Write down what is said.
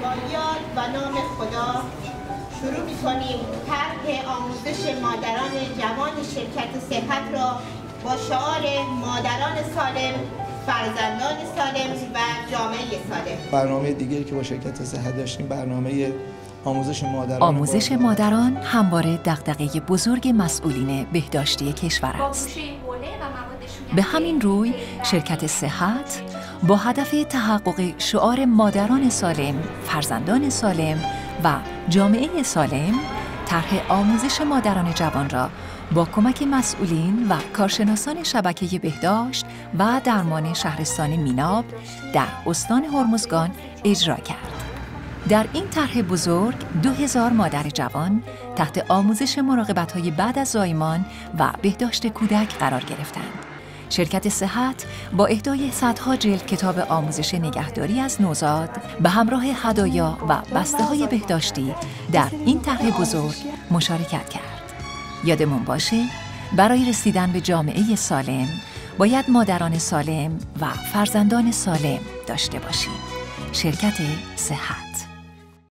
با یاد و نام خدا شروع می‌کنیم طرح آموزش مادران جوان شرکت صحت را با شعار مادران سالم، فرزندان سالم و جامعه سالم. برنامه دیگری که با شرکت صحت داشتیم برنامه آموزش مادران همواره دغدغه بزرگ مسئولین بهداشتی کشور است. به همین روی شرکت صحت با هدف تحقق شعار مادران سالم، فرزندان سالم و جامعه سالم، طرح آموزش مادران جوان را با کمک مسئولین و کارشناسان شبکه بهداشت و درمان شهرستان میناب در استان هرمزگان اجرا کرد. در این طرح بزرگ 2000 مادر جوان تحت آموزش مراقبت‌های بعد از زایمان و بهداشت کودک قرار گرفتند. شرکت صحت با اهدای صدها جلد کتاب آموزش نگهداری از نوزاد به همراه هدایا و بسته‌های بهداشتی در این طرح بزرگ مشارکت کرد. یادمون باشه برای رسیدن به جامعه سالم باید مادران سالم و فرزندان سالم داشته باشیم. شرکت صحت